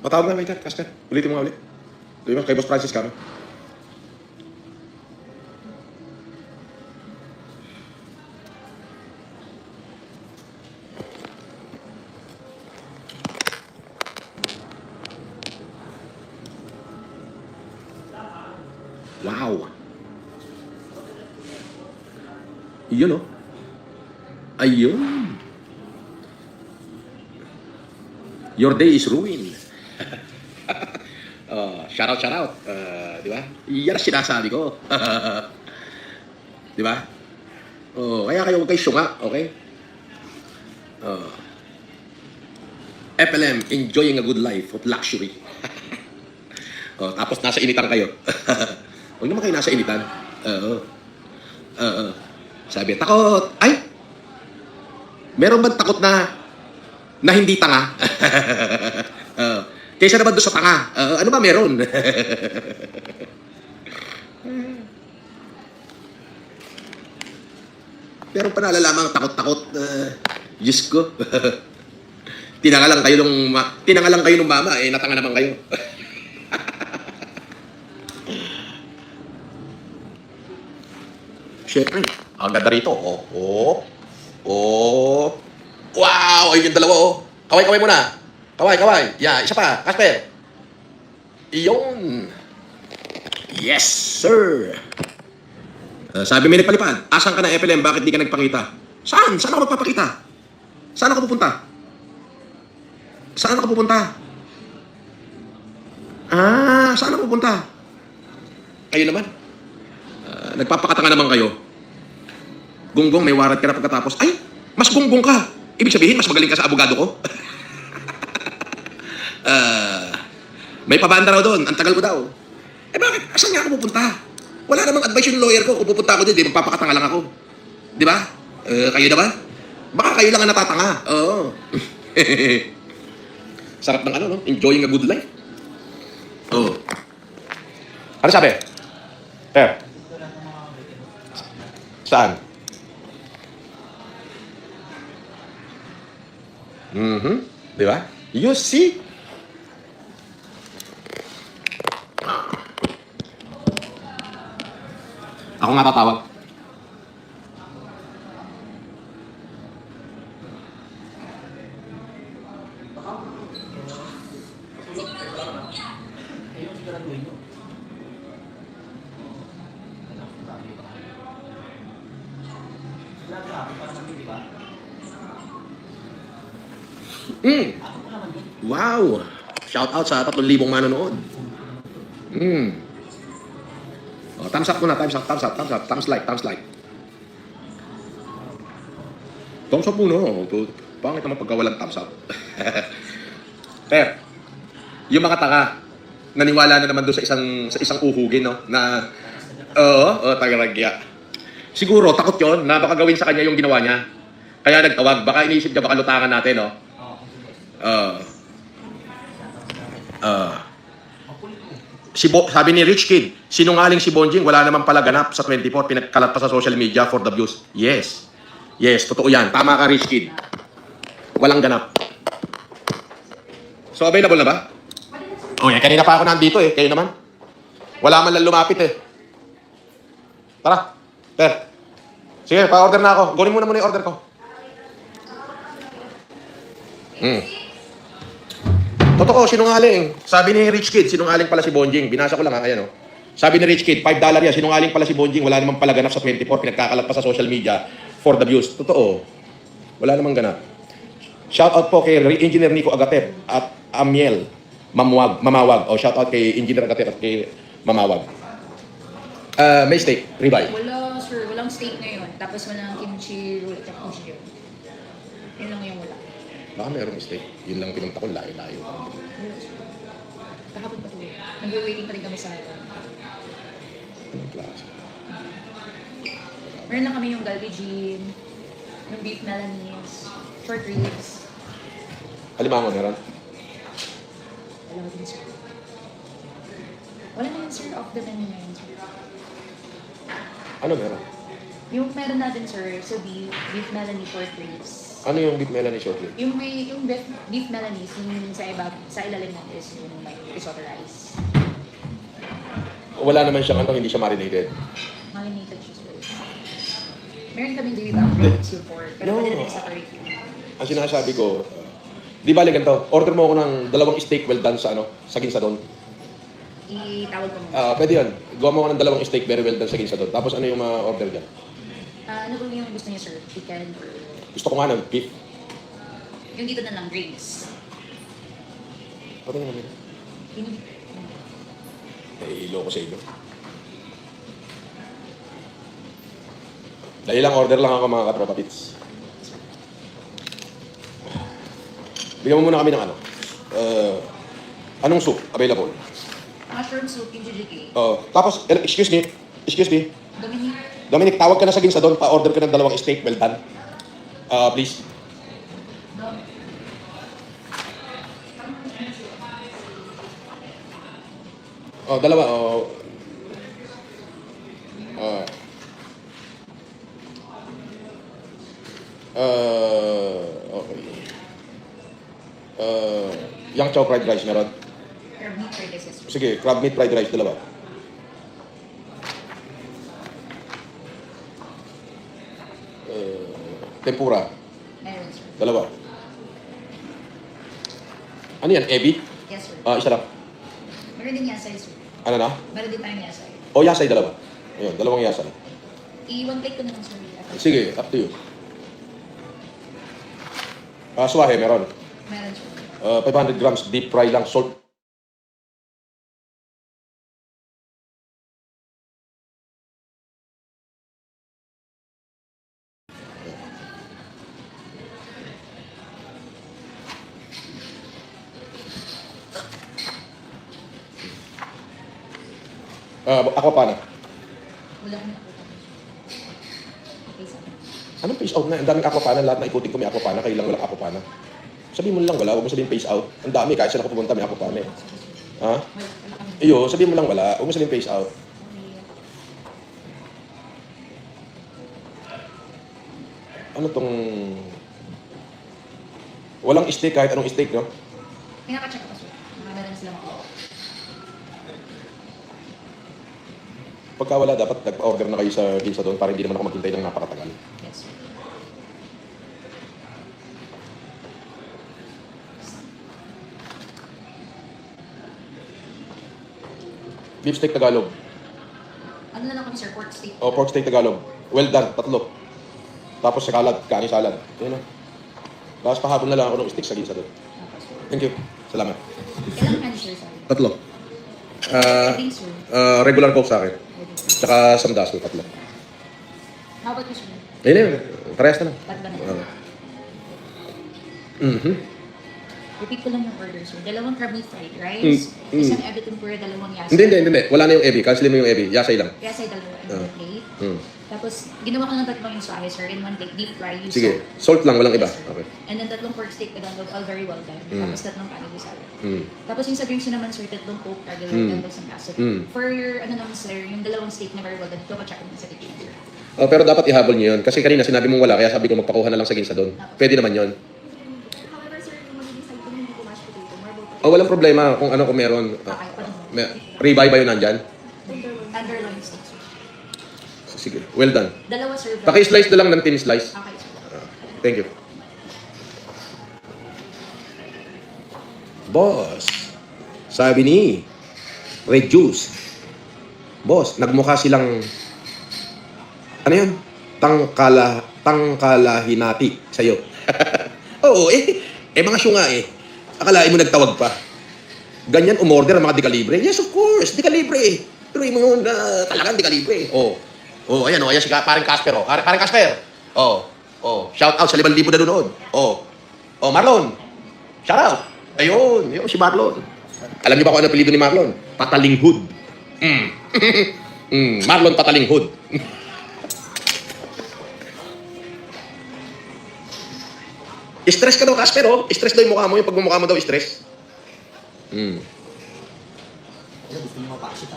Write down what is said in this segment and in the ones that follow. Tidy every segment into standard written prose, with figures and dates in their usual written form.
Matawag na, waiter. Casper. Ulitin mo nga ulit. Di ba? Kay Boss Francis ka, no? Wow. Yun, oh. Ayun. Your day is ruined. Shout out, shout out. Di ba? Yan ang sinasabi ko. Di ba? Kaya kayo huwag kayo syunga, okay? FLM, enjoying a good life of luxury. Tapos nasa initan kayo. Huwag naman kayo nasa initan. Sabi, takot. Ay! Meron bang takot na hindi tanga? Kaysa naman doon sa tanga. Ano ba meron? Meron pa nalalaman takot-takot. Diyos ko. Tinanga lang kayo nung mama, natanga naman kayo. Siyempre, ang ganda rito. Wow! Ayun yung dalawa, oh. Kaway-kaway muna. Kaway. Yeah, isa pa. Casper. Iyon. Yes, sir. Sabi Minute Palipad, asan ka na FLM? Bakit di ka nagpakita? Saan? Saan ako magpapakita? Saan ako pupunta? Saan ako pupunta? Saan ako pupunta? Kayo naman. Nagpapakatanga naman kayo. Gunggong, may warat ka na pagkatapos. Ay, mas gunggong ka. Ibig sabihin, mas magaling ka sa abogado ko? May pabanda raw doon. Ang tagal ko daw. Bakit? Asan nga ako pupunta? Wala namang advice yung lawyer ko. Kung pupunta ako din, magpapakatanga lang ako. Di ba? Kayo na ba? Baka kayo lang ang natatanga. Oo. Sarap ng no? Enjoying a good life. Oo. Ano sabi? Saan? Di ba? You see? Ako nga tatawag. Wow! Shout out sa 3,000 manonood. Thumbs up muna, thumbs up. Thumbs like. Thumbs up muna. Pangit naman pagka walang thumbs up. Pero, yung mga taka, naniwala na naman doon sa isang uhugin, no? Na, tagaragya. Siguro, takot yon na baka gawin sa kanya yung ginawa niya. Kaya nagtawag. Baka iniisip niya, baka lutangan natin, no? Sabi ni Rich Kid, sinungaling si Bonjing, wala naman pala ganap sa 24, pinagkalat pa sa social media for the views. Yes, totoo yan. Tama ka, Rich Kid. Walang ganap. So, available na ba? Kanina pa ako nandito Kayo naman? Wala man lang lumapit Tara. Sige, pa-order na ako. Kunin muna yung order ko. Totoo, sinungaling. Sabi ni Rich Kid, sinungaling pala si Bonjing. Binasa ko lang ayan Sabi ni Rich Kid, $5 yan, sinungaling pala si Bonjing. Wala namang pala ganap sa 24, pinagkakalat pa sa social media for the views. Totoo. Wala namang ganap. Shout out po kay Engineer Nico Agatep at Amiel Mamawag. Shout out kay Engineer Agatep at kay Mamawag. May steak, ribeye. Wala, sir. Walang steak ngayon. Tapos walang kimchi roll at kimchi. Yun lang yung wala. Baka merong steak. Yun lang pinunta ko, layo-layo. Kahapon pa tuloy. Nag-waiting pa rin kami sa Anong klase? Meron lang kami yung galbijin, yung beef Milanese, short ribs. Alimango meron? Wala din, sir. Wala na yun, sir. Off the menu na yun, sir. Ano meron? Yung meron natin, sir, so beef Milanese short ribs. Ano yung beef Melanie short ribs? Yung may, yung beef Milanese, yung sa ilalim natin is yung may risotto rice. Wala naman siyang ano, hindi siya marinated. Marinated siya sir. Meron kami dito ang barbecue pork, pero No. pwede rin sa turkey. Ang sinasabi ko, di bali ganito, order mo ako ng 2 steak well done sa ano, sa Ginsadon. Itawag ko muna. Pwede yan. Gawa mo ako ng 2 steak very well done sa Ginsadon. Tapos ano yung order dyan? Ano po yung gusto niya sir? Chicken or... Gusto ko nga ng beef. Yung dito na lang, greens. Pati nga namin. Yung... Ilo ko sa ilo. Dahil lang order lang ako mga katropa pits. Bigyan mo muna kami ng ano. Anong soup available? Mushroom soup, yung JJK. Tapos, excuse me. Dominic. Dominic, tawag ka na sa Ginsadon, pa-order ka ng 2 steak well done. Please. Dalawa. Okay. Yang chow fried rice meron. Or meat fried rice. Sir. Sige, crab meat fried rice, dalawa. Tempura, Meron sir. dalawa. Ano yan, ebi? Yes sir. Isa lang. Meron din yasay sir. Ano na? Meron din tayong yasay. O yasay, dalawa. Ayun, 2 yasay. I-one plate ko na lang sir. Sige, up to you. Swahe, meron. Meron sir. 500 grams deep fry lang, salt. Ako pa na. Wala akong nakita. Okay sir. Anong face out na? Ang daming aquapana, lahat na ikutin ko may aquapana, kayo lang walang aquapana. Sabihin mo lang wala, huwag mo sabihin face out. Ang dami, kahit saan ako pumunta may aquapana eh. Ha? Iyo, sabihin mo lang wala, huwag mo sabihin face out. Ano tong... Walang steak kahit anong steak, no? Pinaka-check ko sir. Marami lang sila makuha. Pagka wala, dapat nagpa-order na kayo sa Ginsa doon para hindi naman ako maghintay ng napakatagal. Yes sir. Beef steak Tagalog. Ano na lang kami sir? Pork steak. O pork steak Tagalog. Well done, 3. Tapos sa salad, kanin salad. Yun na. Tapos pahabol na lang ako ng steak sa Ginsa doon. Thank you. Salamat. Ilang kanin sir? Sorry. 3. Drinks sir. Regular Coke sa akin. Tsaka samdaso, 3. How about you sir? Ayun, parehas na lang. Tatlo na. Repeat ko lang yung order sir. 2 crab meat fried rice, isang ebi tempura, 2 yasay. Hindi. Wala na yung ebi. Cancel mo yung ebi. Yasay lang. Yasay 2 in one plate. Tapos, ginawa ko ng 3 yung swahe sir in one plate. Deep fry yung Sige. salt. Salt lang, walang iba. Yes, sir. Okay. And then 3 pork steak Tagalog, all very well done. Tapos 3 kanin yung salad. Mm. Tapos yung sa drinks naman sir, 3 coke, regular, tapos ang acid. For your, ano naman sir, yung 2 steak na very well done, ito ka-check naman sa kitchen sir. Pero dapat ihabol niyo yun. Kasi kanina sinabi mong wala, kaya sabi ko magpakuha na lang sa Ginsa doon. Pwede naman yun. However, sir, yung magiging side ko hindi ko mashed potato, marble potato. Walang problema kung ano kung meron. Okay, pa Ribeye ba yun nandyan? Underline steak sir. Sige. Well done. 2 sir. Paki-slice na lang ng thin slice. Okay sir. Thank you. Boss, sabi ni Red Juice, boss, nagmukha silang, ano yun? Tangkalahinati sa'yo. Oo, mga syunga eh. Akalain mo nagtawag pa. Ganyan umorder ang mga dekalibre? Yes, of course, dekalibre. Pero mo yun, talagang dekalibre. Ayan si parang Casper, Parang Casper. Shout out sa 5,000 nanonood. Marlon. Shout out. Ayun, si Marlon. Alam niyo ba kung ano apelyido ni Marlon? Patalinghud. Marlon Patalinghud. Stress ka daw, Casper, Stress daw yung mukha mo, yung pagmumukha mo daw stress. Gusto mo mapaksit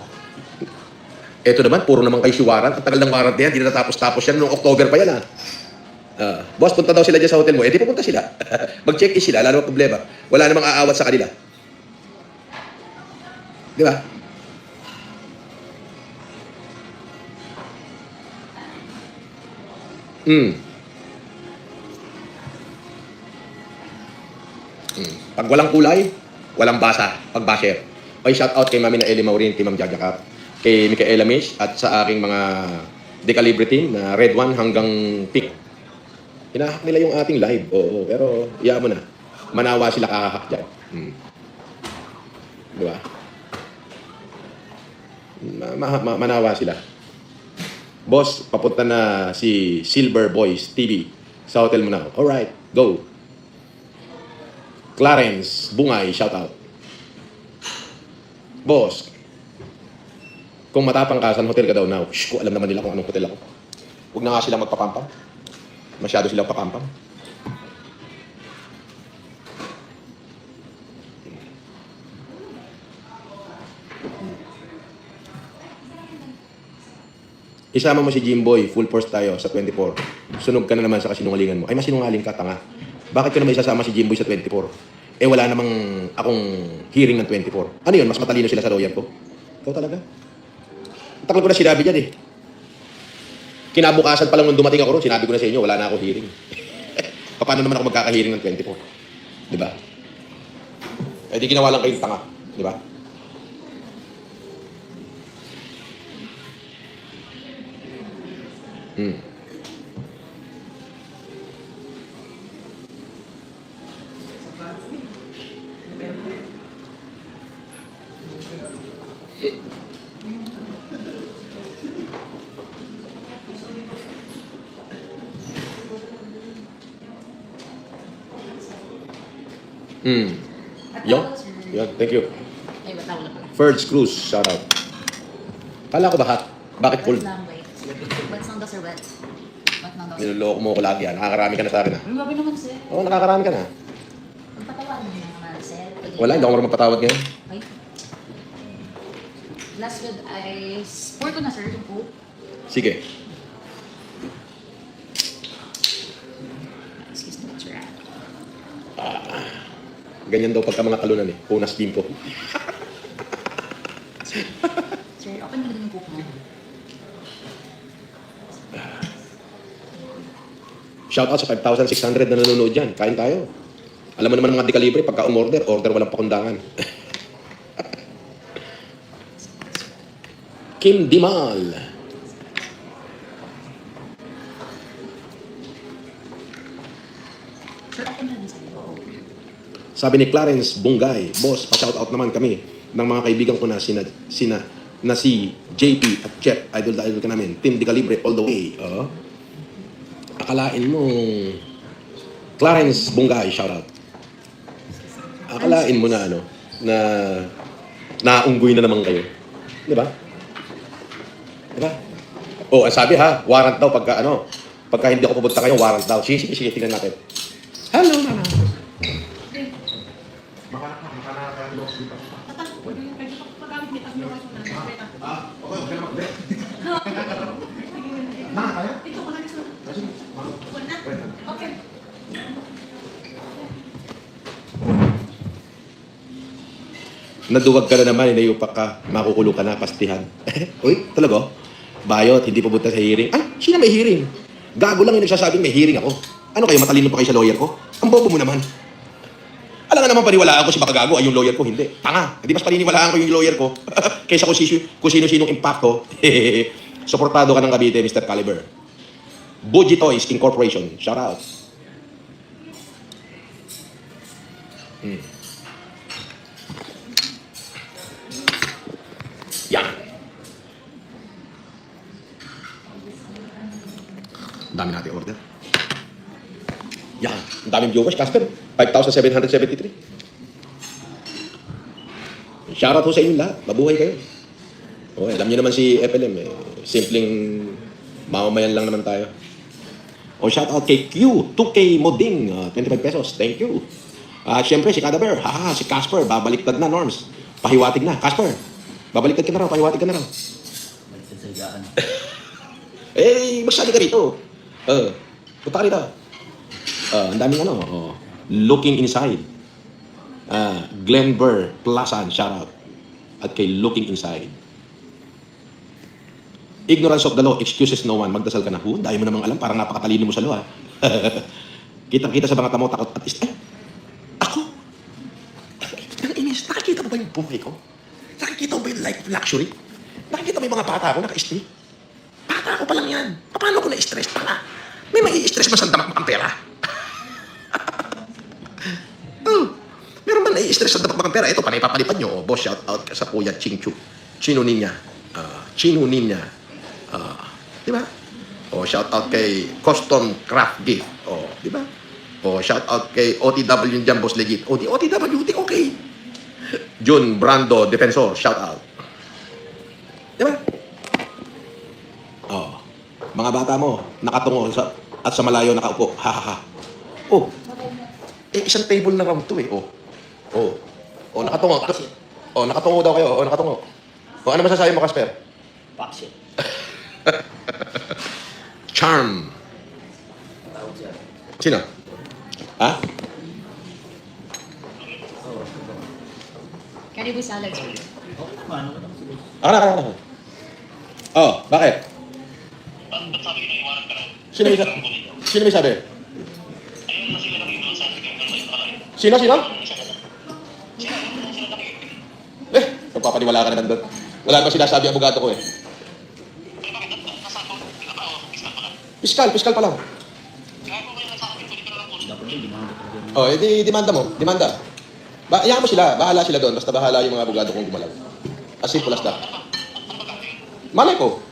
Ito naman, puro naman kayo si Warrant. Ang tagal ng warrant na yan, hindi na natapos-tapos yan. Noong October pa yan, Boss, punta daw sila dyan sa hotel mo. Eh, di pupunta sila. Mag-check-in sila, lalo ang problema. Wala namang aawat sa kanila. Di ba? Pag walang kulay, walang basa. Pag basher. Okay, shout out kay Mami na Eli Maurin, Team Ma'am Jaja Cap, kay Micaela Mish, at sa aking mga decalibre team na Red 1 hanggang Pink. Hinahak nila yung ating live. Oo, pero iya mo na. Manawa sila kakahak dyan. Di ba? Manawa sila. Boss, papunta na si Silver Boys TV sa hotel mo na. Alright, go. Clarence Bungay, shout out. Boss, kung matapang ka, saan hotel ka daw now? Shh, alam naman nila kung anong hotel ako. Huwag na nga sila magpapampam. Masyado silang papampam. Isama mo si Jimboy, full force tayo sa 24. Sunog ka na naman sa kasinungalingan mo. Ay, masinungaling ka, tanga. Bakit ko naman isasama si Jimboy sa 24? Eh, wala namang akong hearing ng 24. Ano yun? Mas matalino sila sa lawyer ko? Ikaw talaga? Tagal ko na sinabi dyan eh. Kinabukasan pa lang nung dumating ako ron, sinabi ko na sa inyo, wala na ako hearing. Paano naman ako magkaka-hearing ng 24? Di ba? Eh, di ginawa lang kayong tanga. Di ba? Yo? Yan, thank you. Ay, wala pala. Ferds Cruz, shout out. Kala ko ba hot? Bakit cold? Wet lang, wait. Wet lang daw, sir, wet. Wet lang daw, sir. Niloloko mo ko lagi yan. Nakakarami ka na sa akin ah. Ang grabe naman, sir. Oo, nakakarami ka na. Magpatawaran mo naman, sir. Wala, hindi ako marunong magpatawad ngayon. Ay. Last with ice. Pour ko na, sir, yung Coke. Sige. Excuse me, sir. Ganyan daw pagka mga kalunan eh. Punas din po. Sir, open mo na din yung Coke mo. Shout out sa 5,600 na nanonood dyan. Kain tayo. Alam mo naman mga dekalibre, pagka umorder, order walang pakundangan. Kim Dimal. Sir, open na din, sir. Oo. Sabi ni Clarence Bungay, boss, pa-shout out naman kami ng mga kaibigan ko na si JP at Chef, idol na idol ka namin. Team Decalibre all the way. Akalain mo, Clarence Bungay, shout out. Akalain mo na ano, na naunggoy na naman kayo. Di ba? Di ba? Oh, sabi ha, warrant daw pagka hindi ako pupunta kayo, warrant daw. Sige, tingnan natin. Hello, mama. Naduwag ka na naman, inayupak ka, makukulong ka na, pastihan. Uy, talaga? Bayot, hindi pupunta sa hearing. Ay, sino may hearing? Gago lang yung nagsasabing may hearing ako. Ano kayo, matalino pa kayo sa lawyer ko? Ang bobo mo naman. Alam nga naman paniwalaan ko si baka gago, ay yung lawyer ko, hindi. Tanga, hindi mas paniniwalaan ko yung lawyer ko. Kaysa kung sino-sinong impacto. Suportado ka ng Cavite, Mr. Caliber. Buji Toys Incorporation, shout out. Yan. Ang dami natin order. Yan. Ang daming viewers, Casper. 5,773. Shoutout po sa inyo lahat. Mabuhay kayo. Okay, alam niyo naman si FLM. Simpleng mamamayan lang naman tayo. Shoutout kay Q. 2K Moding. 25 pesos. Thank you. Siyempre, si Cadaver. Si Casper. Babaliktad na, Norms. Pahiwatig na. Casper. Babaliktad ka na raw. Pahiwatig ka na raw. Nagsasagaan. Magsali ka rito. Punta ka rito. Ang daming ano. Looking Inside. Glenn Burr, Plasan, shoutout. At kay Looking Inside. Ignorance of the law, excuses no one. Magdasal ka na. Dahil mo namang alam, parang napakatalino mo sa law. Kitang-kita sa mga tamo, takot at ako? Ang inis, nakikita mo ba yung buhay ko? Nakikita mo ba yung life of luxury? Nakikita mo yung mga bata ko, naka-stay? Bata ko pa lang yan. Paano ko na-stress pa? May mai-stress ba sa damak makang pera? Meron ba nai-stress sa damak makang pera? Ito, panay-papalipad nyo. Boss, shout out ka sa kuya Ching Chu. Chino Ninya. Chino Ninya. Di ba? Shout out kay Custom Craft Gift. Di ba? Shout out kay OTW dyan, Boss Legit. OTW, okay. Jun Brando, Defensor, shout out. Di ba? Mga bata mo, nakatungo at sa malayo nakaupo. Ha ha ha. Isang table na round to eh. Nakatungo. Nakatungo daw kayo. Nakatungo. Ano masasabi mo, Casper? Paksit. Charm. Sino? Ha? Caribou salad, sir. Okay naman. Ako na. Bakit? Sino may sabi? Sino? Magpapaniwala ka naman doon. Wala naman sinasabi ang abogado ko eh. Piskal pa lang. Demanda mo. Demanda. Hayaan mo sila. Bahala sila doon. Basta bahala yung mga abogado kong gumalaw. As simple as that. Malay ko.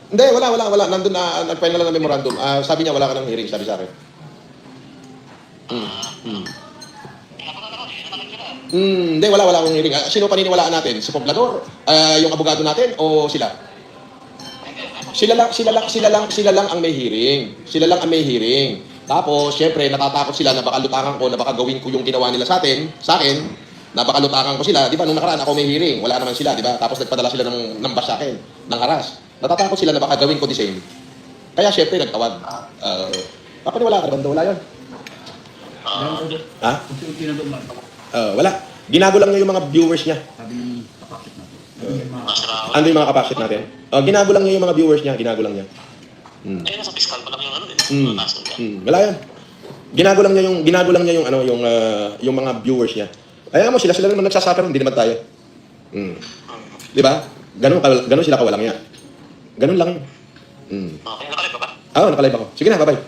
Hindi, wala. Nandun na, nag-final na ng memorandum. Sabi niya, wala ka ng hearing, sabi sa akin. Hindi, wala akong hearing. Sino paniniwalaan natin? Si Poblador? Yung abogado natin? O sila? Sila lang ang may hearing. Sila lang ang may hearing. Tapos, syempre, natatakot sila na baka lutangan ko, na baka gawin ko yung ginawa nila sa akin, na baka lutangan ko sila. Di ba, nung nakaraan ako may hearing, wala naman sila, di ba? Tapos nagpadala sila ng bas sa akin, ng haras. Natatakot sila na baka gawin ko the same. Kaya, syempre, nagtawag. Papaniwala ka naman daw, wala yun. Ha? Wala. Ginago lang niya yung mga viewers niya. Sabi ng kapaksit natin. Ano yung mga kapaksit natin? Ginago lang niya yung mga viewers niya. Ginago lang niya. Nasa fiscal pa lang yung ano Wala yan. Ginago lang niya yung mga viewers niya. Kaya mo sila naman nagsasuffer, hindi naman tayo. Di ba? Ganun sila kawalang niya. Ganun lang. Okay, nakalive ka ba? Nakalive ako. Sige na, bye-bye.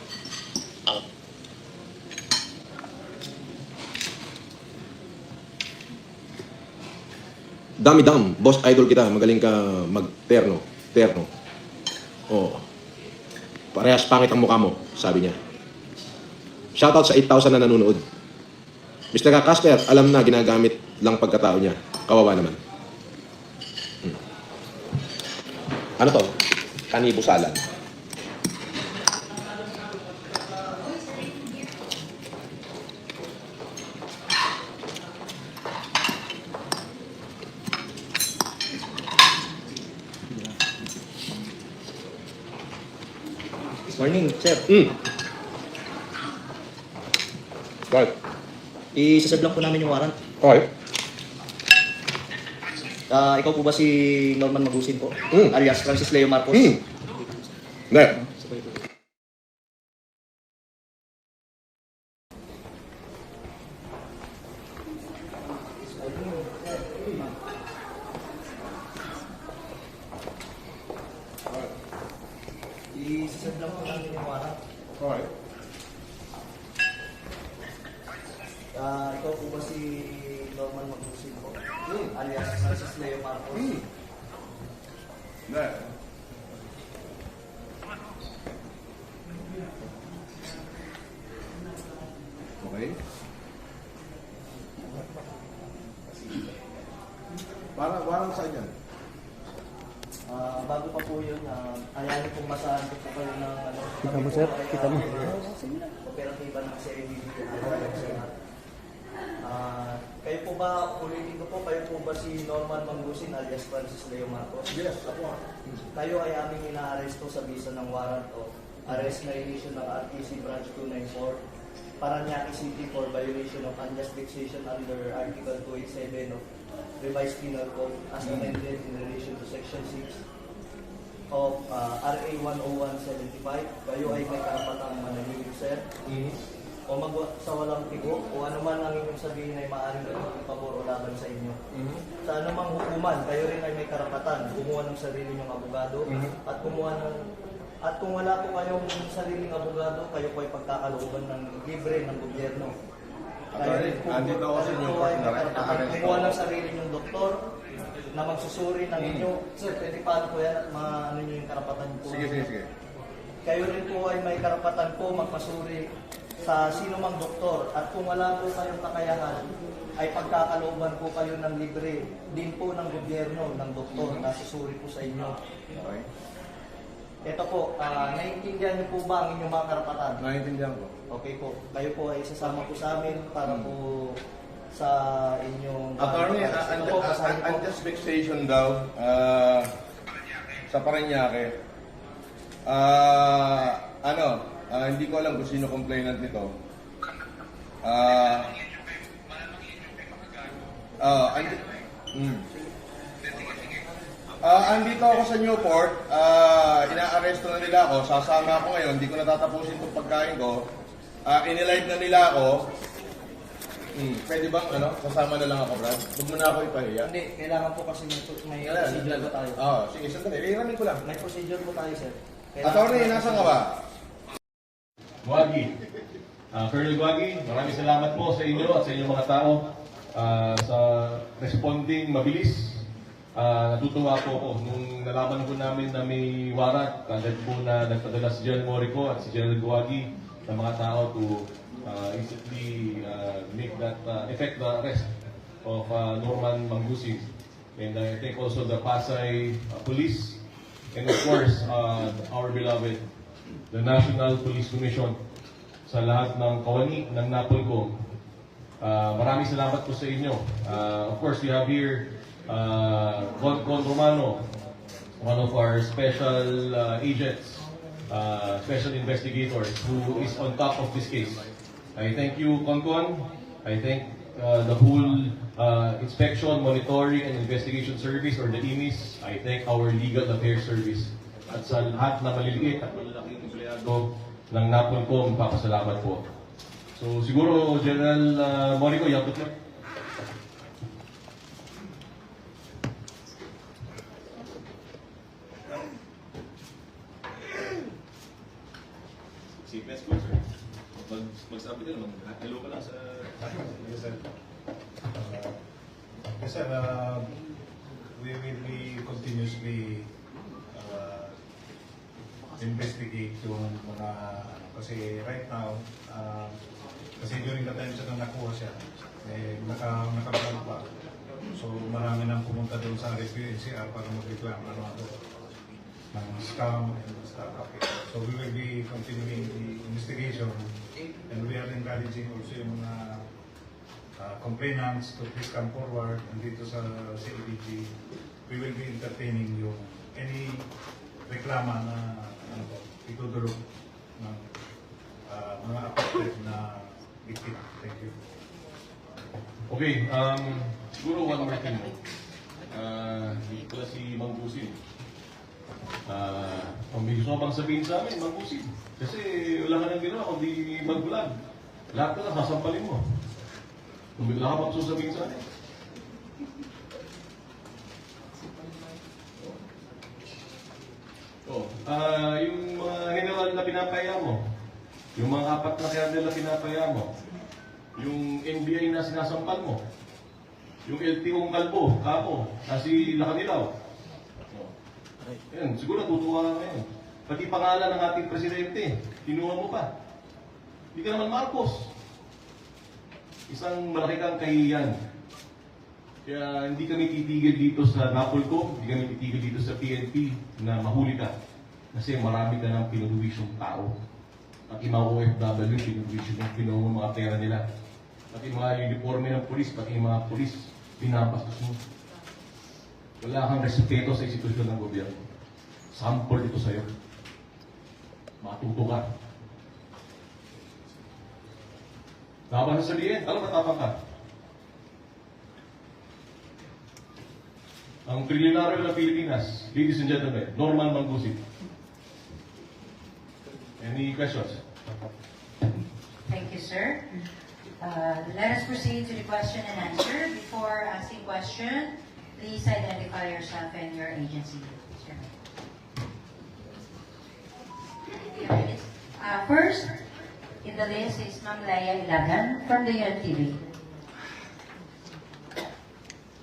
Dami-dam, boss idol kita, magaling ka mag-terno. Parehas pangit ang mukha mo, sabi niya. Shoutout sa 8,000 na nanonood. Mr. Casper, alam na, ginagamit lang pagkatao niya. Kawawa naman. Ano to? Caribou salad. Morning, sir. Right. Isasab lang po namin yung warrant. Okay. Ikaw po ba si Norman Magusin po? Alias Francis Leo Marcos? Hindi. Isasab lang po namin yung warrant. Okay. Ikaw po ba si Norman Magusin po? Alias Francis Leo Marcos? Hindi. Okay. Parang saan yan? Bago pa po yun, ayahin pong masahan ko po kayo ng ano. Kita mo, sir? Kita mo? Operatiba ng CIDD. Kayo po ba, ulitin ko po, kayo po ba si Norman Mangusin alias Francis Leo Marcos? Yes, ako. Kayo ay aming inaaresto sa bisa ng warrant of arrest na inisyo ng RTC Branch 294 Parañaque City for violation of unjust vexation under Article 287 of Revised Penal Code as amended in relation to Section 6 of RA 10175. Kayo ay may karapatang manahimik, sir. O sa walang tigo o anuman ang inyong sabihin ay maaaring gawin pabor o laban sa inyo. Sa anumang hukuman, kayo rin ay may karapatan kumuha ng sarili nyong abogado at kumuha ng at kung wala po kayong sariling abogado, kayo po ay pagkakalooban ng libre ng gobyerno. Kayo rin po, andito ako sa inyo, kayo ay may partner. karapatan kumuha ng sarili nyong doktor na magsusuri ng inyo. Sir, pwede paano po yan at maano nyo yung karapatan po? Sige. Kayo rin po ay may karapatan po magpasuri sa sino mang doktor at kung wala po kayong kakayahan ay pagkakalooban po kayo ng libre din po ng gobyerno ng doktor na susuri po sa inyo. Okay. Ito po, naiintindihan niyo po ba ang inyong mga karapatan? Naiintindihan ko. Okay po, kayo po ay isasama po sa amin para po sa inyong... Attorney, Ito po, basahin po. unjust vexation daw sa Parañaque. Hindi ko alam kung sino complainant nito. Andito ako sa Newport, inaaresto na nila ako, sasama ako ngayon, hindi ko natatapusin itong pagkain ko. Inilive na nila ako. Pwede bang sasama na lang ako, Brad? Huwag mo na ako ipahiya. Hindi, kailangan po kasi may procedure po tayo. Sige, sandali. Iramin ko lang. May procedure po tayo, sir. Attorney, nasan ka ba? Guagi. Colonel Guagi, maraming salamat po sa inyo at sa inyong mga tao sa responding mabilis. Natutuwa po ako nung nalaman po namin na may warrant kagad po na nagpadala si General Morico at si General Guagi ng mga tao to instantly make that effect the arrest of Norman Mangusin. And I think also the Pasay Police and of course our beloved the National Police Commission sa lahat ng kawani ng Napolcom. Maraming salamat po sa inyo. Of course, we have here Con Romano, one of our special agents, special investigators who is on top of this case. I thank you, Con. I thank the whole Inspection, Monitoring, and Investigation Service or the IMIS. I thank our Legal Affairs Service. At sa lahat na maliliit at malalaking empleyado ng Napolcom, papasalamat po. So siguro, General Morico, you have the floor. Si Pes po, sir. Magsabi ka naman, hello ka lang sa... Yes, sir. Yes, sir. We will be continuously investigate yung mga kasi right now kasi during the time na nakuha siya naka-vlog pa. So marami nang pumunta doon sa RFU-NCR para magreklamo ng scam and stuff. So we will be continuing the investigation and we are encouraging also yung mga complainants to please come forward and dito sa CADG we will be entertaining yung any reklama na itutulog ng mga affected na biktima. Thank you. Okay, siguro one more thing. Hindi pala si Mangusin. May gusto ka bang sabihin sa amin, Mangusin? Kasi wala ka nang ginawa kundi mag-vlog. Lahat ka na, sasampalin mo. Wala ka bang sasabihin sa amin? Yung mga general na pinapaya mo, yung mga 4 na kernel na pinapaya mo, yung NBI na sinasampal mo, yung LTO Kalbo, Kapo, si Lacanilaw. Yan, siguro tutuwa ka ngayon. Pati pangalan ng ating presidente, kinuha mo pa. Hindi ka naman Marcos. Isang malaki kang kahihiyan. Kaya hindi kami titigil dito sa Napolcom, hindi kami titigil dito sa PNP na mahuli ka. Kasi marami ka ng pinuwisyong tao. Pati mga OFW, pinuwisyon yung pinuha mga pera nila. Pati mga uniforme ng pulis, pati mga pulis, Pinapastos mo. Wala kang respeto sa institusyon ng gobyerno. Sample ito sa'yo. Matuto ka. Laban sa saliin, alam matapang ka. Ang trilyonaryo ng Pilipinas, ladies and gentlemen, Norman Mangusig. Any questions? Thank you, sir. Let us proceed to the question and answer. Before asking question, please identify yourself and your agency. Sir. First, in the list is Ma'am Leia Ilagan from the UNTV.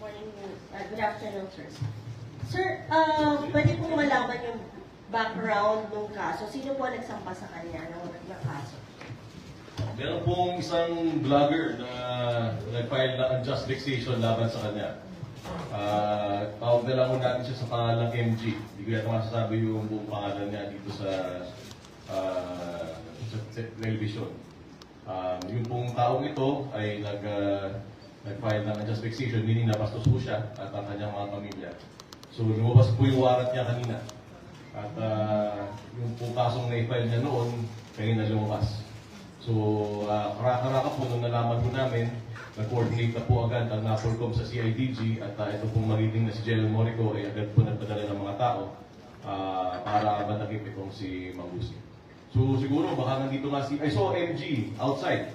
Morning, good afternoon, sir. Sir, pwede po malaman yung background ng kaso? Sino po nagsampa sa kanya ng kaso? Meron pong isang vlogger na nag-file na unjust vexation laban sa kanya. Tawag na lang natin siya sa pangalang MG. Hindi ko yata masasabi yung buong pangalan niya dito sa television. Yung pong taong ito ay nag-file ng unjust vexation, meaning napastos po siya at ang kanyang mga pamilya. So lumabas po yung warrant niya kanina. At yung po kasong na-file niya noon, kanina lumabas. So, karaka-raka po nung nalaman po namin, nag-coordinate na po agad ang NAPOLCOM sa CIDG at ito pong magiging na si General Morico ay agad po nagpadala ng mga tao para matakip itong si Mangusig. So, siguro baka nandito nga I saw MG outside.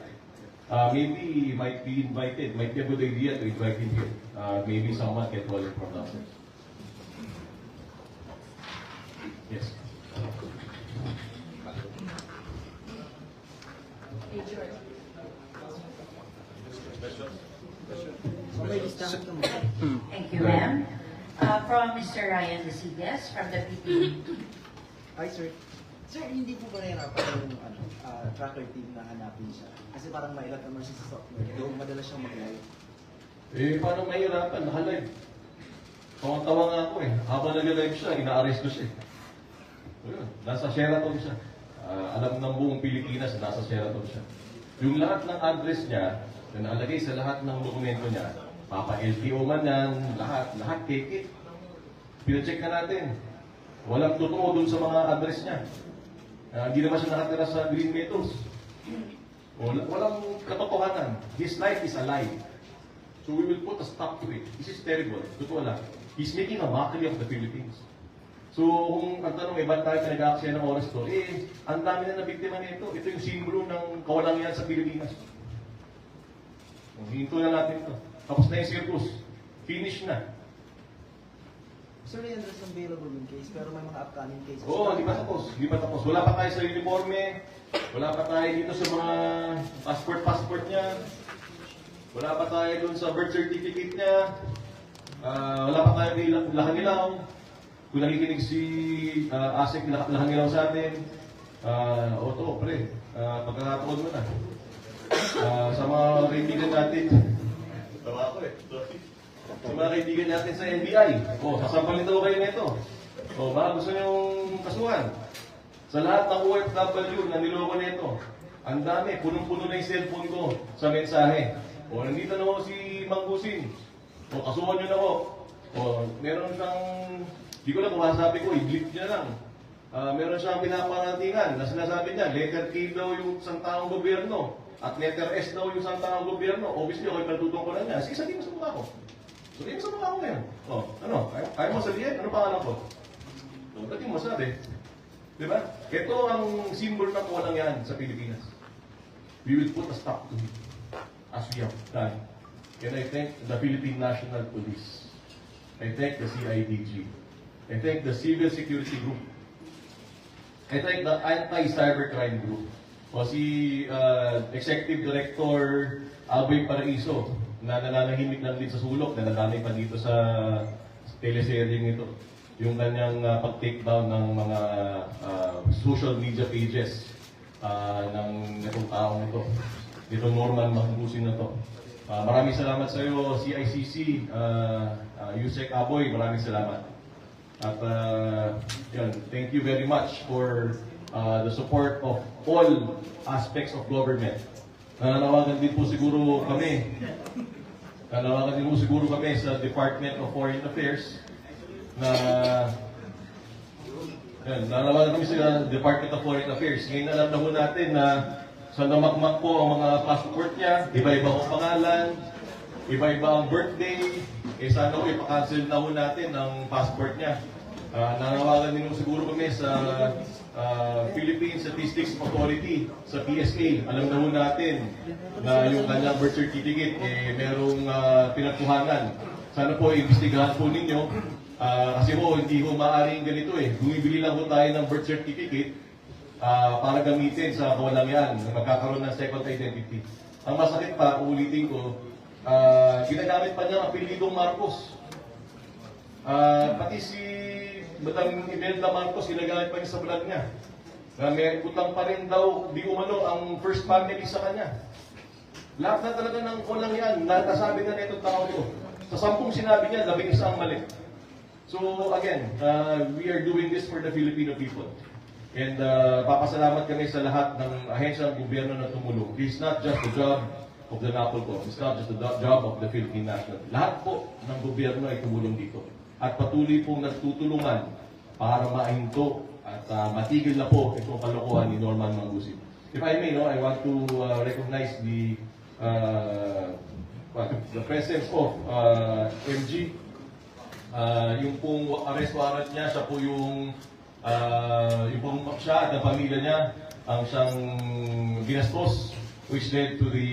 Maybe he might be invited. Might be a good idea to invite him here. Maybe someone can call him from downstairs. Yes. Thank you, ma'am. From Mr. Ryan Desigas from the PP. Hi, sir. Sir, hindi po ba nahirapan yung tracker team na hanapin siya? Kasi parang may ilat naman siya sa software. Doon madalas siyang mag-live. Paano mahirapan? Naka-live. Tawa-tawa nga ako Habang nag-live siya, ina-arrest ko siya Ayun, nasa Sheraton siya. Alam ng buong Pilipinas na nasa Sheraton siya. Yung lahat ng address niya, na nalagay sa lahat ng dokumento niya, Papa-LTO man yan, lahat take it. Pina-check na natin. Walang totoo dun sa mga address niya. Hindi naman siya nakatira sa Green Meadows. Walang katotohanan. His life is a lie. So we will put a stop to it. This is terrible. Totoo lang. He's making a mockery of the Philippines. So kung ang tanong, ba't tayo pinag-aaksaya ng oras to? Ang dami na nabiktima nito. Ito yung simbolo ng kawalangan sa Pilipinas. Hinto na natin ito. Tapos na yung circus. Finish na. Sir, may address available yung case, pero may mga upcoming cases. Oo, hindi pa tapos. Hindi pa tapos. Wala pa tayo sa uniforme. Wala pa tayo dito sa mga passport niya. Wala pa tayo dun sa birth certificate niya. Wala pa tayo kay Lahanilaw. Kung nakikinig si Asik Lahanilaw sa atin, oto, pre, pagkakataon mo na. Sa mga kaibigan natin, tawa ako sa mga kaibigan natin sa NBI, sasampalin daw kayo nito. Baka gusto niyong kasuhan. Sa lahat ng OFW na niloko nito, ang dami, punong-puno na yung cellphone ko sa mensahe. Nandito na ako si Mangusig. Kasuhan niyo na ako. Meron siyang, di ko lang kung masasabi ko, i-blip niya lang. Meron siyang pinaparatingan na sinasabi niya, letter K daw yung isang taong gobyerno at letter S daw yung isang taong gobyerno. Obviously, ako yung pagtutungkulan niya. Sige, sabihin mo sa mukha ko. Sabihin mo sa mukha ko ngayon. Kaya mo sabihin? Ano pangalan ko? Pwede mo sabi. Diba? Ito ang symbol ng walang yan sa Pilipinas. We will put a stop to it as we have done. And I thank the Philippine National Police. I thank the CIDG. I thank the Civil Security Group. I thank the Anti-Cybercrime Group. Si Executive Director Aboy Paraiso, na nananahimik lang din sa sulok, na nadamay pa dito sa teleseryeng ito. Yung kanyang pag-take down ng mga social media pages ng itong taong ito. Dito Norman Mangusig na to. Maraming salamat sa iyo, CICC, Yusek Aboy, maraming salamat. At thank you very much for the support of all aspects of government. Nananawagan din po siguro kami Nanawagan din po siguro kami sa Department of Foreign Affairs na nanawagan kami sa Department of Foreign Affairs. Ngayon alam na po natin na sa namakmak po ang mga passport niya, iba-iba ang pangalan, iba-iba ang birthday, sana po ipakancel na po natin ang passport niya. Nanawagan din po siguro kami sa Philippine Statistics Authority, sa PSA. Alam na po natin na yung kanyang birth certificate merong pinagkuhanan. Sana po imbestigahan po ninyo. Kasi po, hindi po maaaring ganito Bumibili lang po tayo ng birth certificate para gamitin sa kawalangan na magkakaroon ng second identity. Ang masakit pa, uulitin ko, ginagamit pa niya ang apelidong Marcos. Pati si Batang Imelda Marcos, ginagamit pa niya sa vlog niya. May utang pa rin daw, di umano, ang first family sa kanya. Lahat na talaga ng kulang yan, nasabi na nito tao to. Sa 10 sinabi niya, 11 ang mali. So again, we are doing this for the Filipino people. And papasalamat kami sa lahat ng ahensya ng gobyerno na tumulong. This is not just the job of the NAPOLCO. It's not just the job of the Philippine National. Lahat po ng gobyerno ay tumulong dito. At patuloy pong nagtutulungan para mahinto at matigil na po itong kalokohan ni Norman Mangusig. If I may, I want to recognize the presence of MG. Yung pong arrest warrant niya, siya po yung pong siya at ang pamilya niya ang siyang ginastos, which led to the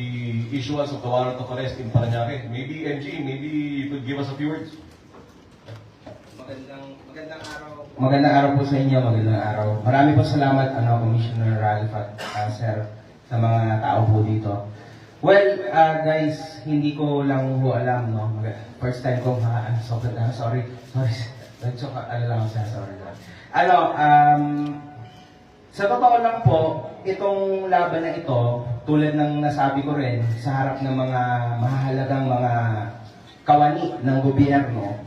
issuance of the warrant of arrest in Parañaque. Maybe MG, maybe you could give us a few words. Magandang araw po sa inyo, magandang araw. Marami po salamat, Commissioner Ralph at Sir, sa mga tao po dito. Well, guys, hindi ko lang po alam, First time kong sorry. Sorry, sa totoo lang po, itong laban na ito, tulad ng nasabi ko rin, sa harap ng mga mahalagang mga kawani ng gobyerno,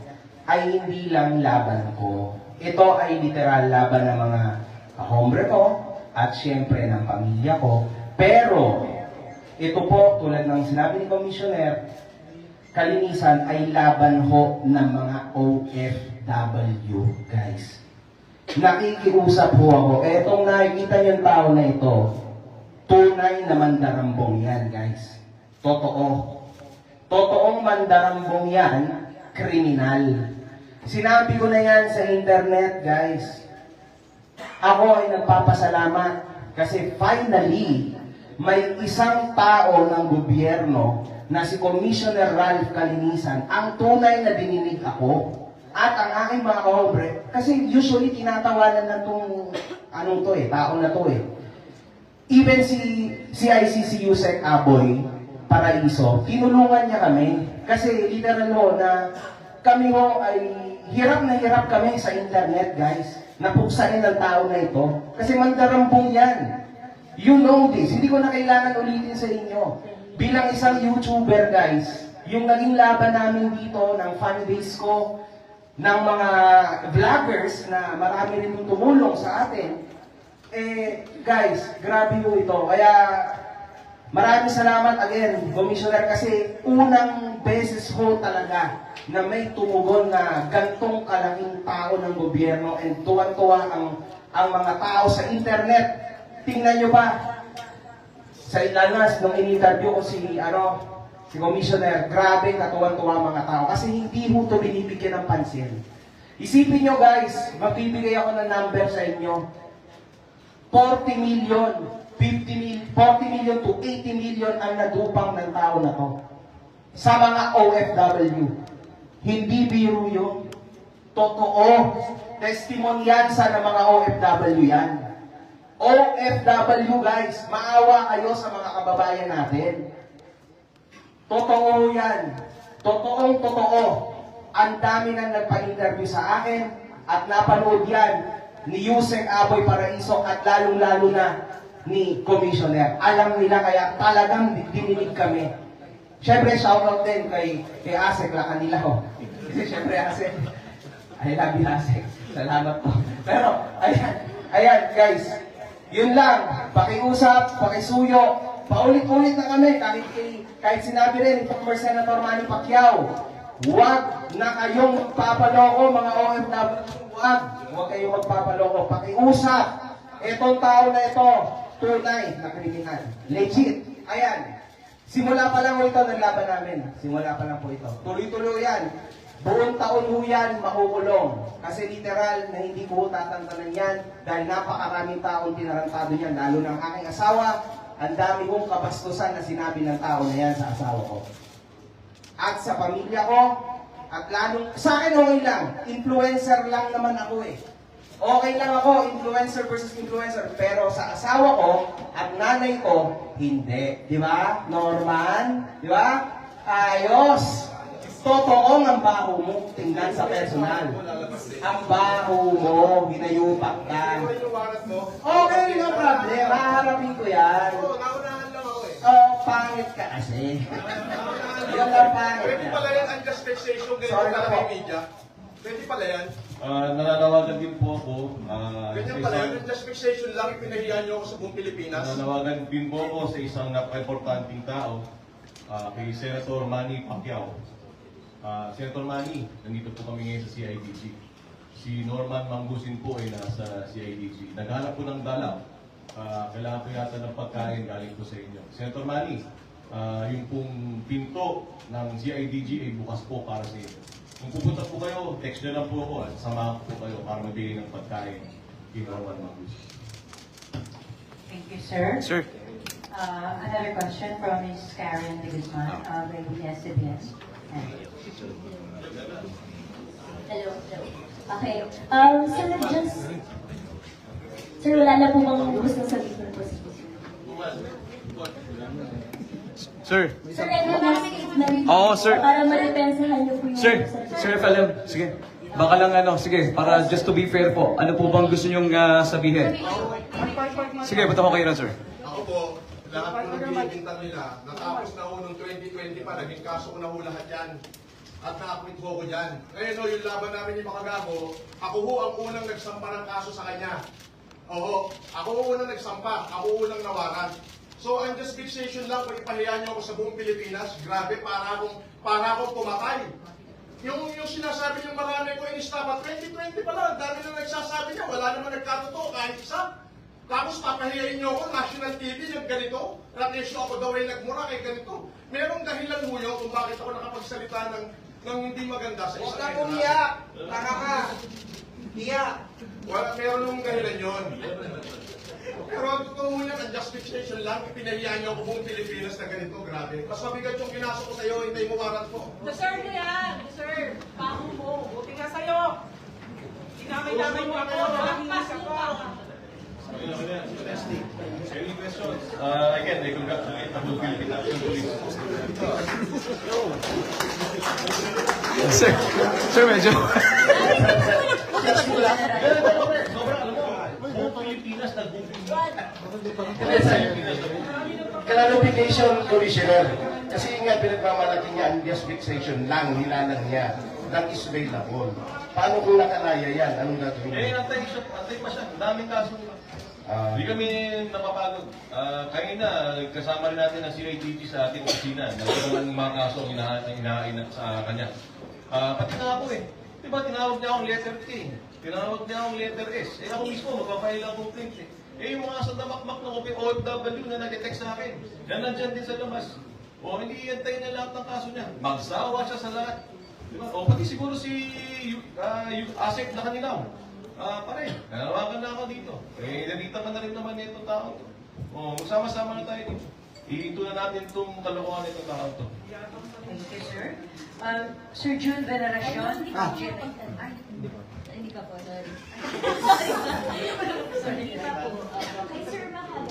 ay hindi lang laban ko. Ito ay literal laban ng mga kahombre ko at syempre ng pamilya ko. Pero, ito po, tulad ng sinabi ni Commissioner, kalinisan ay laban ho ng mga OFW, guys. Nakikiusap ho ako. Etong nakikita niyong tao na ito, tunay na mandarambong yan, guys. Totoo. Totoong mandarambong yan, kriminal. Sinabi ko na yan sa internet, guys. Ako ay nagpapasalamat kasi finally, may isang tao ng gobyerno na si Commissioner Ralph Calinisan ang tunay na dininig ako at ang aking mga kahombre. Kasi usually tinatawanan na itong tao na to Even si CICC Yusek Aboy Paraiso, tinulungan niya kami. Kasi literal na kami ay hirap na hirap kami sa internet, guys. Napuksain ng tao na ito. Kasi mandarambong yan. You know this. Hindi ko na kailangan ulitin sa inyo. Bilang isang YouTuber, guys, yung naging laban namin dito ng fanbase ko, ng mga vloggers na marami rin tumulong sa atin, guys, grabe po ito. Kaya, maraming salamat again, Commissioner, kasi unang beses ho talaga na may tumugon na gantong kalaking tao ng gobyerno and tuwan-tuwa ang mga tao sa internet. Tingnan nyo ba, sa ilanas, nung in-interview ko si Commissioner, grabe katuwan-tuwa mga tao. Kasi hindi mo ito binibigyan ng pansin. Isipin nyo guys, magbibigay ako ng number sa inyo. 40 million, 40 million to 80 million ang nadupang ng tao na to. Sa mga OFW. Hindi biro yun. Totoo. Testimoniansa ng mga OFW yan. OFW guys, maawa kayo sa mga kababayan natin. Totoo yan. Totoong totoo. Ang dami nang nagpa-interview sa akin at napanood yan ni Yusek Aboy Paraiso at lalong-lalo na ni Commissioner. Alam nila kaya talagang dininig kami. Siyempre, shoutout din kay Asek Lacanila. Kasi siyempre, Asek, I love you, Asek. Salamat po. Pero, ayan guys, yun lang, pakiusap, pakisuyo, paulit-ulit na kami, kahit sinabi rin, former Senator Manny Pacquiao, huwag na kayong magpapaloko, mga OFW, huwag kayong magpapaloko, pakiusap, etong tao na ito, tunay na kriminal, legit, ayan, simula pa lang po ito, naglaban namin, simula pa lang po ito, tuloy-tuloy yan, buong taon po yan, makukulong, kasi literal na hindi po tatantanan yan, dahil napakaraming taong tinarantado niyan, lalo ng aking asawa, ang dami kong kabastusan na sinabi ng tao na yan sa asawa ko. At sa pamilya ko, at lalong, sa akin okay lang, influencer lang naman ako eh. Okay lang ako, influencer versus influencer, pero sa asawa ko at nanay ko, hindi. Di ba? Norman? Di ba? Ayos! Totoong ang baho mo, tingnan sa personal. Ang baho mo, hinayupak ka. Okay, no problem. Haharapin ko yan. Oh, pangit ka kasi. Yung lang pangit Pwede ka. pala yan ang justification ganito Sorry na pala po. kay media. Pwede pala yan. Nananawagan din po ako. Ganyan pala yan. Ang justification lang, pinahiyan niyo ako sa buong Pilipinas. Nananawagan din po ako sa isang napaka-importanting tao, kay Senator Manny Pacquiao. Senator Manny, nandito po kami ngayon sa CIDG. Si Norman Mangusin po ay nasa CIDG. Naghanap po ng dalaw. Kailangan po yata ng pagkain galing po sa inyo. Senator Manny, yung pong pinto ng CIDG ay bukas po para sa inyo. Kung pupunta po kayo, text nyo lang po ako at samahan po kayo para magbigay ng pagkain kay Norman Mangusin. Thank you, sir. Sir. Another question from Ms. Karen de Guzman of ABS-CBN. Hello. Okay. Sir, wala na po bang gusto sabihin po si Sir. Sir, ano Oo, sir. para ma-depensahan niyo po yung... Sir Falem, sige. Baka lang sige, para just to be fair po, ano po bang gusto nyong sabihin? Sige, ba't ako kayo na, sir? Ako po, lahat po ng binibintang nila, natapos na ho noong 2020 pa, naging kaso ko na ho lahat yan. At na-acquit ho ko dyan. Ngayon ho, yung laban namin ni Makagago, ako ho ang unang nagsampa ng kaso sa kanya. Oo, ako ho unang nagsampa, ako unang nawaran. So, ang justification lang, kung ipahiya niyo ako sa buong Pilipinas, grabe, para akong pumatay. Yung sinasabi niyong marami ko in-stop, 2020 pa lang, dami na nagsasabi niya, wala naman nagkatotoo, kahit isa. Tapos papahiyain niyo ako, national TV, yung ganito, rakesyo ako daw ay nagmura kay ganito. Merong dahilan mo yun kung bakit ako nakapagsalita ng hindi maganda sa isang Huwag ka umiyak! Taka ka! Iyak! Meron nung dahilan yun. Pero ang totoo niya, ang justification lang, pinahiya niyo ako buong Pilipinas na ganito, grabe. Mas mabigat yung kinasok ko sa'yo, hindi mo warrant ko. Deserve mo yan! Deserve! Baho mo! Buti nga sa'yo! Dinamay-damay mo ako! Nakakpas mo pa! Any questions? Again, I congratulate the whole Philippine National Police. Sir, medyo... Sobrang alam mo, buong Pilipinas Clarification, Commissioner. Kasi nga pinagmamalaki niya ang justification lang, nilalang niya ng is bailable. Paano kung nakalaya yan? Anong gagawin niya? Antay pa siya. Ang daming kaso. Hindi kami napapagod. Kanina, kasama rin natin ang CIDG sa ating opisina. Nagkaroon ng mga kaso ang inahain sa kanya. Pati nga ako eh. Diba, tinawag niya akong letter T. Tinawag niya akong letter S. Ako mismo, magpapail ang complaint eh. Yung mga sa damakmak ng OFW na nag-text sa akin, yan nandyan din sa labas. Hindi iantay niya lahat ng kaso niya. Magsawa siya sa lahat. Diba? Pati siguro si Asep na kanilaw. Pare, nanawagan na ako dito. Nandito ka na rin naman itong tao to. Magsama-sama na tayo dito. Ihinto na natin itong kalokohan itong tao to. Thank you, sir. Sir June Veneracion. Hindi ka po, sorry. Sorry pa po. Kay Sir Mahala.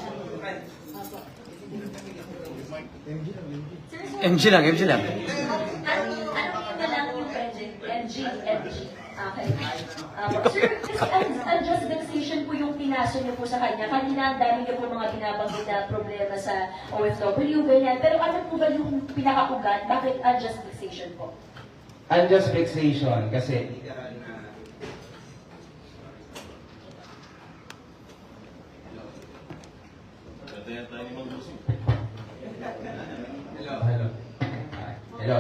MG lang. Ano yun na lang yung pwede? MG. Okay. Sir, ang just vexation po yung pinaso niyo po sa kanya. Kanina, ang dami niyo po mga binabanggit na problema sa OFW, ganyan. Pero ano po ba yung pinakaugat? Bakit unjust vexation po? Unjust vexation kasi Kaya tayo ni Mang Lucy. Hello. Hello.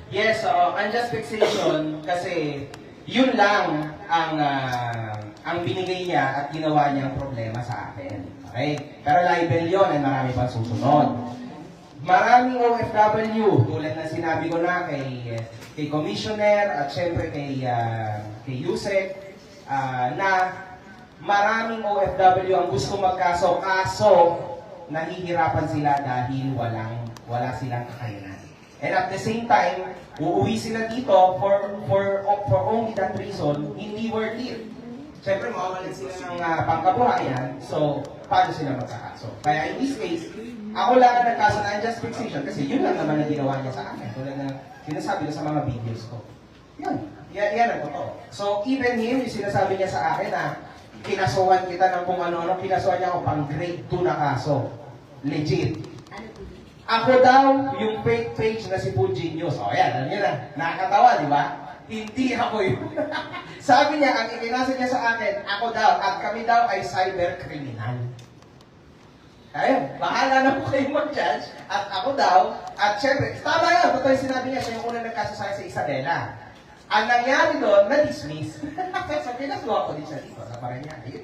Yes, unjust fixation kasi yun lang ang binigay niya at ginawa niyang problema sa akin. Okay? Pero libel yun at marami pang susunod. Maraming OFW, tulad na sinabi ko na kay Commissioner at syempre kay Yusek, na maraming OFW ang gusto magkaso, kaso nahihirapan sila dahil wala silang kakayanan. And at the same time, uuwi sila dito for only that reason, hindi worth it. Siyempre, mawawalan sila ng pangkabuhayan, so paano sila magkakaso? Kaya in this case, ako lang ang nagkaso na unjust fixation kasi yun lang naman ang ginawa niya sa akin. Tulad na sinasabi ko sa mga videos ko. Yan ang totoo. So even him, yung sinasabi niya sa akin na kinasuhan kita ng kung ano-ano, kinasuhan niya ako pang grade 2 na kaso. Legit. Ako daw, yung fake page na si Puji News. O yan, alam niyo na, nakakatawa, di ba? Hindi ako yun. Sabi niya, ang ikinasa niya sa akin, ako daw, at kami daw ay cyber criminal. Ayun, bahala na po kayo mag-judge, at ako daw, at syempre, tama yan, totoo yung sinabi niya, siya yung unang nagkaso sa akin sa Isabela. Ang nangyari doon, na-dismiss. So, pinasuha ko din siya dito sa Parañaque.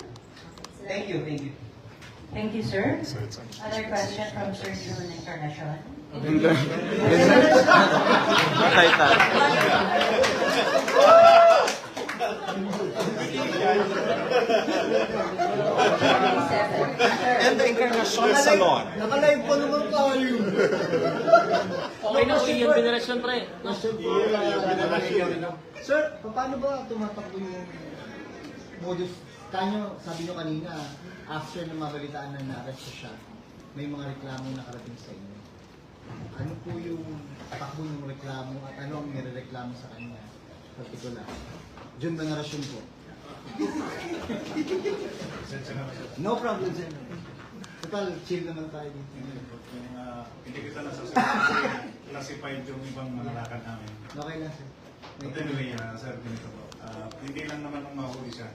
Thank you, thank you. Thank you, sir. Other question from Sir June Encarnacion. And the Encarnacion Salon. Nakalive pa naman tayo. Okay na, Ian Veneracion, pre. Sir, paano ba tumatakbo yung modus? Kanyo, sabi nyo kanina, after na mabalitaan na na-arrest siya, may mga reklamo nakarating sa inyo. Ano po yung takbo ng reklamo at ano ang nirereklamo sa kanya? Particular. Jun Veneracion po. No problem, sir. Total, chill naman tayo dito. Hindi kita classified yung ibang mga lakad namin. Okay lang, sir. But anyway, sir, ganito po. Hindi lang naman nung mahuli siya.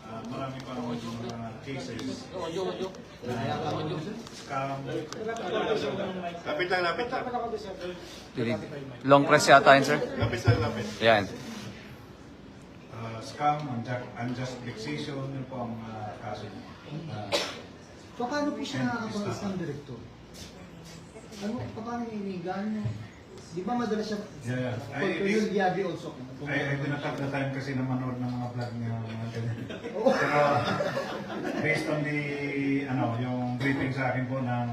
Marami pa naman yung mga cases. Scam. Lapit lang. Long press yata yun, sir? Lapit. Yan. Scam, unjust fixation, yun po ang kaso niya. Paano po siya nakakabalas ng direktor? Paano iniigan niya? Di ba madalas siya? Yeah. Yung Diaby also. I didn't have the time kasi na manood ng mga vlog niya, mga ganyan. Pero based on the, yung briefing sa akin po ng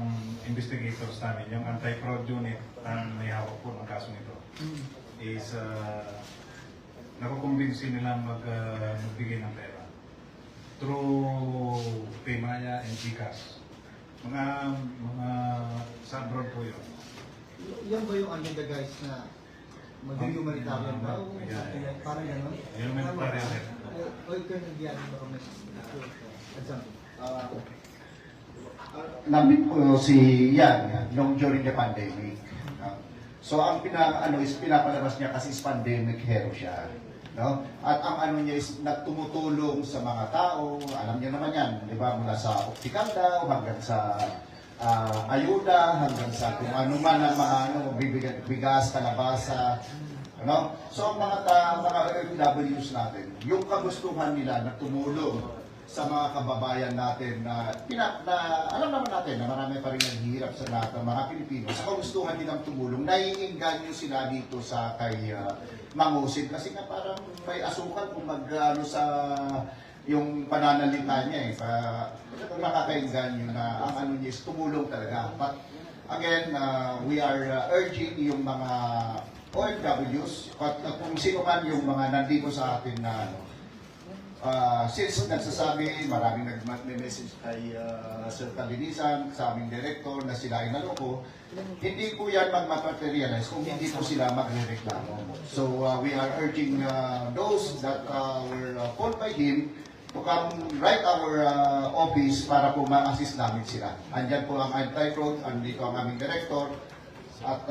investigators namin, yung anti-fraud unit ang may hawak po ng kaso nito, is nakukumbinsi nilang magbigay ng pera through Paymaya and Gcash. Mga sa abroad po yun. Yan ba yung the guys na mag-humanitarian ba? Parang gano'n? Humanitarian. O ikaw nag-diyan ba kami? Example. Namit ko si Yan nung during the pandemic. So ang pinapalabas niya kasi is pandemic hero siya. No? At ang niya is nagtumutulong sa mga tao, alam niyo naman yan, di ba? Mula sa optical daw, hanggang sa ayuda, hanggang sa kung ano man ang mga bigas, kalabasa. So ang mga OFWs natin, yung kagustuhan nila na tumulong sa mga kababayan natin na alam naman natin na marami pa rin naghihirap sa lahat ng mga Pilipino. Sa kagustuhan nilang tumulong, naiinganyo sila dito sa kay Mangusit kasi nga parang may asukal kung sa yung pananalita niya nakakainganyo na ang niya is tumulong talaga. But again, we are urging yung mga OFWs at kung sino man yung mga nandito sa atin na since nagsasabi, maraming nag-message kay Sir Kalinisan, sa aming director na sila ay naloko, hindi po yan mag-materialize kung hindi po sila magre-reklamo. So we are urging those that were called by him to come right our office para po ma-assist namin sila. Andyan po ang anti-fraud, andito ang aming director, at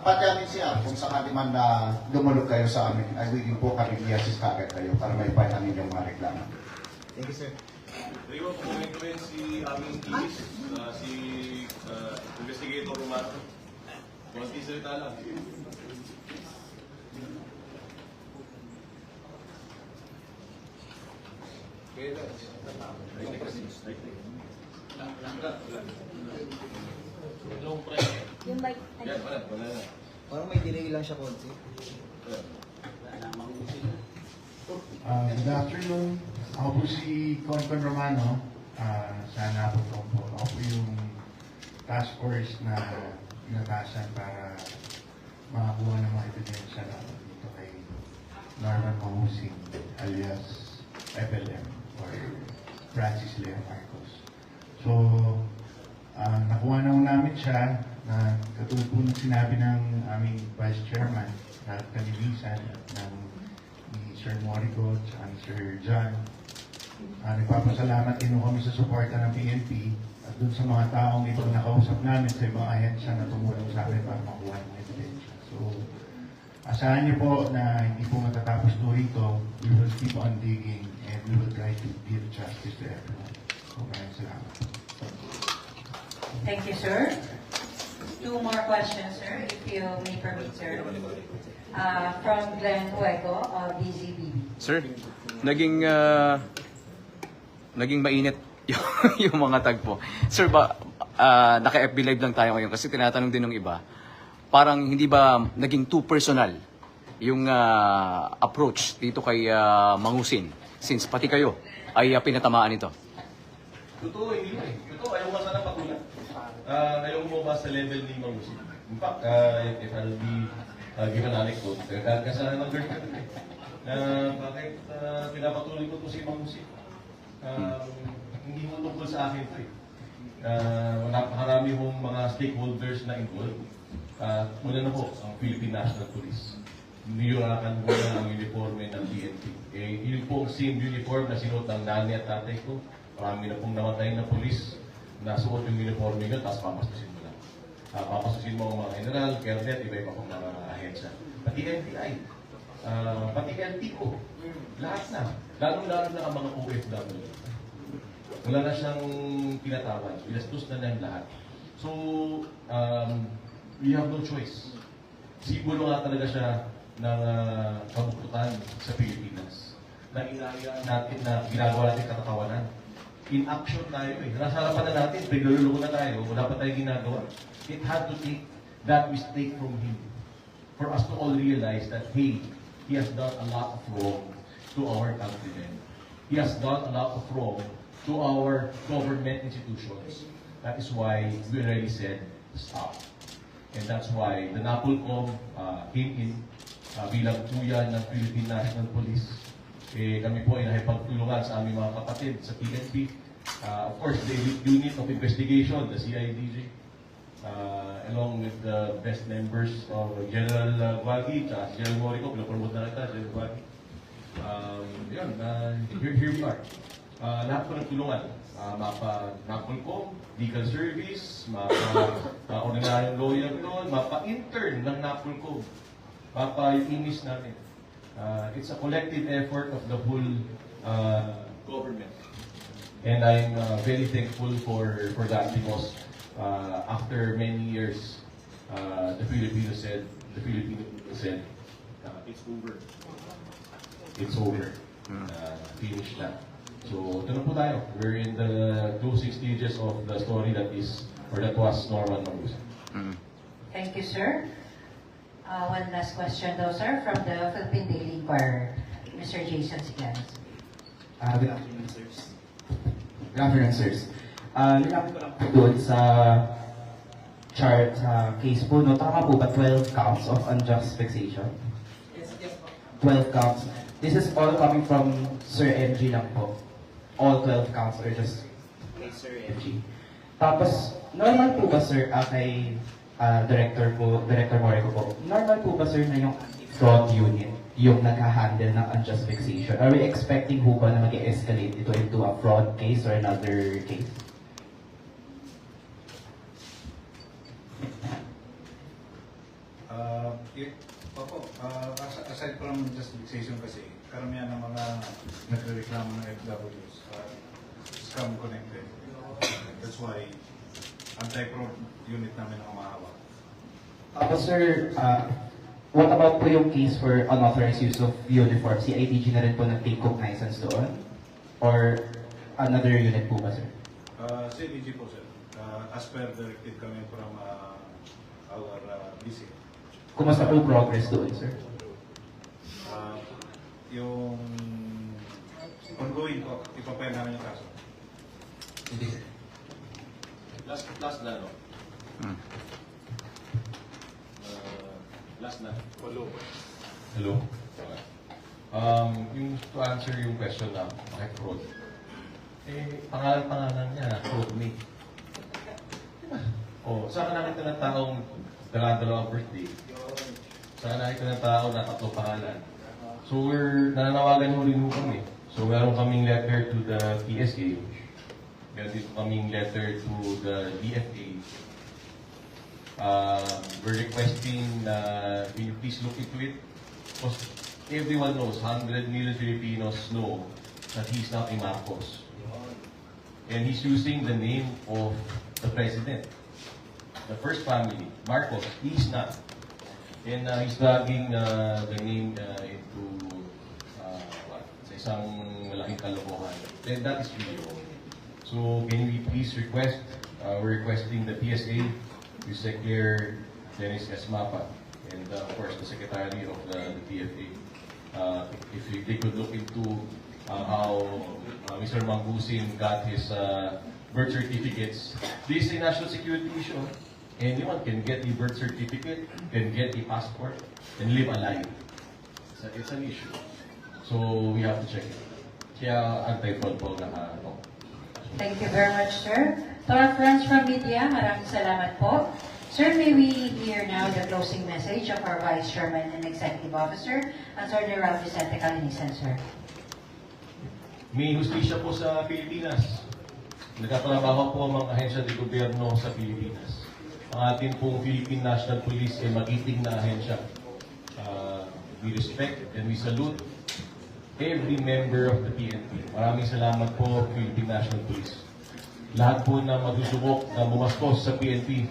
pati siya kung sakali man na dumulog kayo sa amin, ay willing po kami i-assist kagad kayo para may find ang inyong mga reklamo. Thank you, sir. Pwede mo kukommentuhin si aming tiis, si Investigator Romano. Konti salita lang. Yung mic, Yan, wala na. Parang may delay lang siya konti. Good afternoon. Ako po si Concon Romano. Sa Napotong po. Ako po yung task force na inatasan para makakuha ng mga ebidensya dito kay Norman Mahusing alias FLM or Francis Leo Marcos. So, nakuha na namin siya na katulad po ng sinabi ng aming Vice Chairman na kanilisan ng ni Sir Morico at ni Sir John. Nagpapasalamat din kami sa suporta ng PNP at dun sa mga taong ito nakausap namin sa ibang ahensya na tumulong sa amin para makuha ng ebidensya. So, asahan niyo po na hindi po matatapos po rito. We will keep on digging and we will try to give justice to everyone. So, maraming salamat. Thank you, sir. Two more questions, sir, if you may permit, sir. From Glenn Hueco of BZBB. Sir, naging mainit yung mga tagpo. Sir, naka-FB Live lang tayo ngayon kasi tinatanong din ng iba, parang hindi ba naging too personal yung approach dito kay Mangusin since pati kayo ay pinatamaan ito? Totoo, hindi eh. Totoo, ayaw ka sana patulan. Ayaw mo ba sa level ni Mangusin. In fact, if I'll be given an anecdote, kasalanan ng girlfriend ko bakit pinapatuloy ko po si Mangusin. Hindi mo tungkol sa akin ito eh. Napakarami mong mga stakeholders na involved. Una na po, ang Philippine National Police. Niyurakan mo na ang uniforme ng PNP. Yun po ang same uniform na sinuot ng nanay at tatay ko. Marami na pong namatay na polis na suot yung uniforme nyo, tapos papastusin mo lang. Papastusin mo ang mga general, cabinet, iba-iba pong mga ahensya. Pati NTI, pati LTO, lahat na. Lalo-lalo na ang mga OFW. Wala na siyang tinatawag. Ilastos na lang lahat. So, we have no choice. Simbolo nga talaga siya ng kabukutan sa Pilipinas. Na inaya natin na ginagawa natin katatawanan. In action tayo eh. Nasa harapan na natin, pinululuko na tayo, wala pa tayong ginagawa. It had to take that mistake from him for us to all realize that, hey, he has done a lot of wrong to our countrymen. He has done a lot of wrong to our government institutions. That is why we already said, stop. And that's why the NAPOLCOM came in bilang tuyan ng Philippine National Police. Kami po ay nakipagtulungan sa aming mga kapatid sa PNP. Of course, the unit of investigation, the CIDG, along with the best members of General Guagi, General Morico, pinapromote na kita, General Guagi. Here we are. Lahat po ng tulungan. Mapa-NAPOLCOM, legal service, mapa-ordinaryong lawyer doon, mapa-intern ng NAPOLCOM, mapa-inis namin. It's a collective effort of the whole government. And I'm very thankful for that because after many years, the Filipino people said, it's over. It's over. Finish na. So, ito na po tayo. We're in the closing stages of the story that was Norman Mangusin. Thank you, sir. One last question though, sir, from the Philippine Daily Inquirer, Mr. Jason Siganes. Good afternoon, sirs. Good afternoon, sirs. Nilapit ko lang po doon sa chart case po, no? Tama po ba 12 counts of unjust vexation? Yes, yes po. 12 counts. This is all coming from Sir MG lang po. All 12 counts or just kay Sir MG. Tapos, normal po ba, sir, kay Director Morico po, normal po ba, sir, na yung fraud unit yung nag-handle ng unjust vexation? Are we expecting po ba na mag-escalate ito into a fraud case or another case? Aside from justification kasi, karamihan ng mga nagre-reklamo ng FWs, scam connected. That's why anti-fraud unit namin ang mahawak. Sir, what about po yung case for unauthorized use of uniform? Si IDG na rin po nag-take cognizance doon? Or another unit po ba, sir? CDG po, sir. As per directive kami from our BC. Kumusta po progress doon, sir? Yung ongoing po, ipapile namin yung kaso. Hindi, sir. Last na, no? Last na. Hello. Hello. Yung to answer yung question na bakit fraud. Pangalan niya, fraud me. Saan ka nakita ng taong dalawang birthday? Saan ka nakita ng taong na tatlong pangalan? So nananawagan mo rin mo kami. So meron kaming letter to the PSA. Meron dito kaming letter to the DFA. We're requesting will you please look into it? Because everyone knows, 100 million Filipinos know that he's not a Marcos. And he's using the name of the president. The first family, Marcos, he's not. And he's dragging the name into sa isang malaking kalokohan. And that is really wrong. So can we please request, we're requesting the PSA, the Secretary Dennis Esmapa, and of course the Secretary of the PFA. If they could look into how Mr. Manghusin got his birth certificates. This is a national security issue. Anyone can get a birth certificate, can get a passport, and live a life. It's an issue. So we have to check it. Kaya anti-fraud po na Thank you very much, sir. To our friends from media, maraming salamat po. Sir, may we hear now the closing message of our Vice Chairman and Executive Officer, Attorney Ralph Vicente Calinisan, sir. May hustisya po sa Pilipinas. Nagtatrabaho po ang mga ahensya de gobyerno sa Pilipinas. Ang ating pong Philippine National Police ay magiting na ahensya. We respect and we salute every member of the PNP. Maraming salamat po, Philippine National Police. Lahat po na magsusubok na bumaskos sa PNP,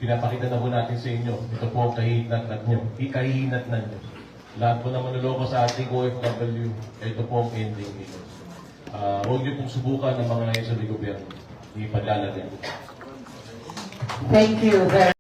pinapakita na po natin sa inyo. Ito po ang kahihinatnan nyo. Ikahihinatnan nyo. Lahat po na manuloko sa ating OFW, ito po ang ending nito. Huwag niyo pong subukan ng mga ahensya de gobyerno. Ipadala din. Thank you very